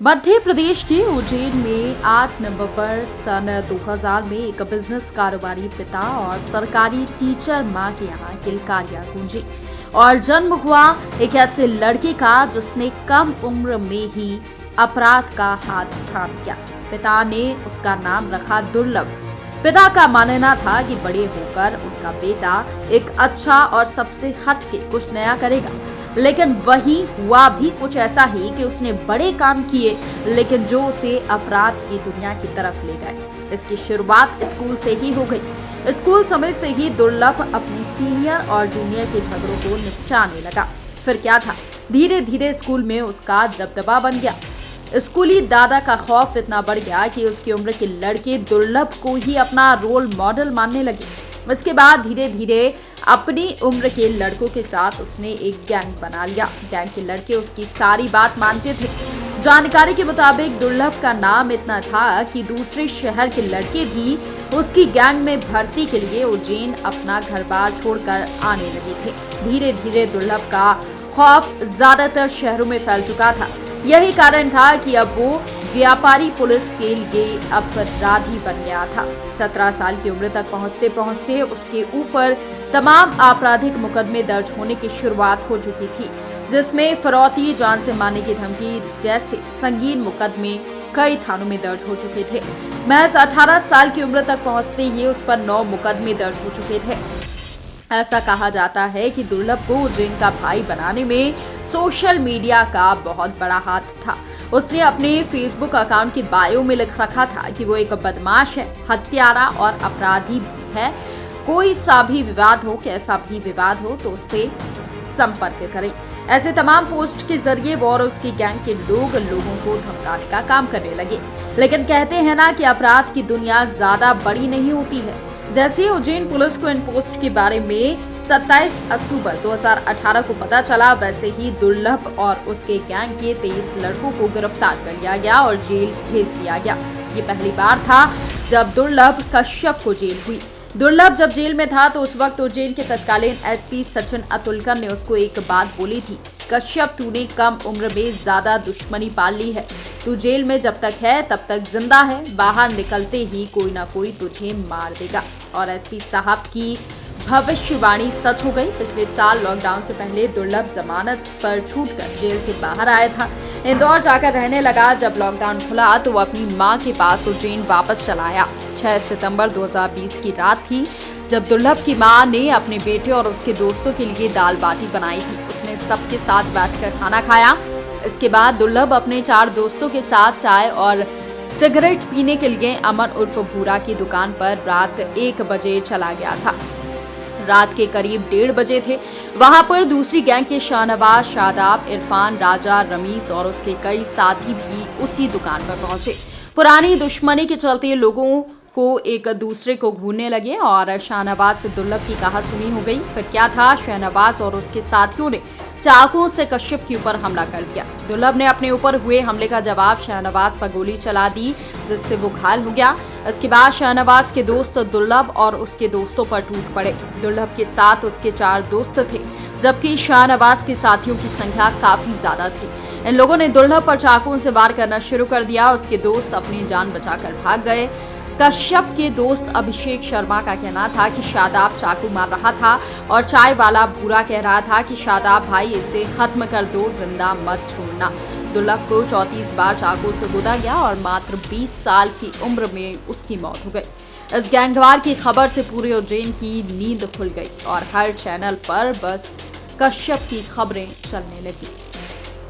मध्य प्रदेश के उज्जैन में 8 नवंबर सन 2000 में एक बिजनेस कारोबारी पिता और सरकारी टीचर मां के यहाँ किलकारियां गूंजी और जन्म हुआ एक ऐसे लड़के का जिसने कम उम्र में ही अपराध का हाथ थाम लिया। पिता ने उसका नाम रखा दुर्लभ। पिता का मानना था कि बड़े होकर उनका बेटा एक अच्छा और सबसे हटके कुछ नया करेगा, लेकिन वही हुआ भी कुछ ऐसा ही कि उसने बड़े काम किए, लेकिन जो उसे अपराध की दुनिया की तरफ ले गए। इसकी शुरुआत स्कूल से ही हो गई। स्कूल समय से ही दुर्लभ अपनी सीनियर और जूनियर के झगड़ों को निपटाने लगा। फिर क्या था, धीरे धीरे स्कूल में उसका दबदबा बन गया। स्कूली दादा का खौफ इतना बढ़ गया कि उसकी उम्र के लड़के दुर्लभ को ही अपना रोल मॉडल मानने लगे। इसके बाद धीरे धीरे अपनी उम्र के लड़कों के साथ उसने एक गैंग बना लिया। गैंग के लड़के उसकी सारी बात मानते थे। जानकारी के मुताबिक दुर्लभ का नाम इतना था कि दूसरे शहर के लड़के भी उसकी गैंग में भर्ती के लिए उज्जैन अपना घर बार छोड़कर आने लगे थे। धीरे धीरे दुर्लभ का खौफ ज्यादातर शहरों में फैल चुका था। यही कारण था कि अब वो व्यापारी पुलिस के लिए अपराधी बन गया था। 17 साल की उम्र तक पहुंचते पहुंचते उसके ऊपर तमाम आपराधिक मुकदमे दर्ज होने की शुरुआत हो चुकी थी, जिसमें फिरौती, जान से मारने की धमकी जैसे संगीन मुकदमे कई थानों में दर्ज हो चुके थे। महज 18 साल की उम्र तक पहुंचते ही उस पर 9 मुकदमे दर्ज हो चुके थे। ऐसा कहा जाता है कि दुर्लभ को उज्जैन का भाई बनाने में सोशल मीडिया का बहुत बड़ा हाथ था। उसने अपने फेसबुक अकाउंट की बायो में लिख रखा था कि वो एक बदमाश है, हत्यारा और अपराधी भी है। कोई सा भी विवाद हो, कैसा भी विवाद हो, तो उससे संपर्क करें। ऐसे तमाम पोस्ट के जरिए वो और उसकी गैंग के लोगों को धमकाने का काम करने लगे। लेकिन कहते हैं ना कि अपराध की दुनिया ज्यादा बड़ी नहीं होती है। जैसे उज्जैन पुलिस को इन पोस्ट के बारे में 27 अक्टूबर 2018 को पता चला, वैसे ही दुर्लभ और उसके गैंग के 23 लड़कों को गिरफ्तार कर लिया गया और जेल भेज दिया गया। ये पहली बार था जब दुर्लभ कश्यप को जेल हुई। दुर्लभ जब जेल में था तो उस वक्त उज्जैन के तत्कालीन एसपी सचिन अतुलकर ने उसको एक बात बोली थी, कश्यप तूने कम उम्र में ज्यादा दुश्मनी पाल ली है। तू जेल में जब तक है तब तक जिंदा है, बाहर निकलते ही कोई ना कोई तुझे मार देगा। और एसपी साहब की भविष्यवाणी सच हो गई। पिछले साल लॉकडाउन से पहले दुर्लभ जमानत पर छूटकर जेल से बाहर आया था। इंदौर जाकर रहने लगा। जब लॉकडाउन खुला तो वो अपनी मां के पास उज्जैन वापस चला आया। 6 सितंबर 2020 की रात थी जब दुर्लभ की मां ने अपने बेटे और उसके दोस्तों के लिए दाल बाटी बनाई थी। उसने सबके साथ बैठकर खाना खाया। इसके बाद दुर्लभ अपने 4 दोस्तों के साथ चाय और सिगरेट पीने के लिए अमन उर्फ भूरा की दुकान पर रात 1 बजे चला गया था। रात के करीब 1:30 बजे थे। वहां पर दूसरी गैंग के शाहनवाज, शादाब, इरफान, राजा, रमीज और उसके कई साथी भी उसी दुकान पर पहुंचे। पुरानी दुश्मनी के चलते लोगों को एक दूसरे को घूरने लगे और शाहनवाज से दुर्लभ की कहासुनी हो गई। फिर क्या था, शाहनवाज और उसके साथियों ने चाकुओं से कश्यप के ऊपर हमला कर दिया। दुर्लभ ने अपने ऊपर हुए हमले का जवाब शाहनवाज पर गोली चला दी, जिससे वो घायल हो गया। इसके बाद शाहनवाज के दोस्त दुर्लभ और उसके दोस्तों पर टूट पड़े। दुर्लभ के साथ उसके 4 दोस्त थे, जबकि शाहनवाज के साथियों की संख्या काफी ज्यादा थी। इन लोगों ने दुर्लभ पर चाकुओं से वार करना शुरू कर दिया। उसके दोस्त अपनी जान बचाकर भाग गए। कश्यप के दोस्त अभिषेक शर्मा का कहना था कि शादाब चाकू मार रहा था और चाय वाला भूरा कह रहा था कि शादाब भाई इसे खत्म कर दो, जिंदा मत छोड़ना। दुर्लभ को 34 बार चाकू से गुदा गया और मात्र 20 साल की उम्र में उसकी मौत हो गई। इस गैंगवार की खबर से पूरे उज्जैन की नींद खुल गई और हर चैनल पर बस कश्यप की खबरें चलने लगी।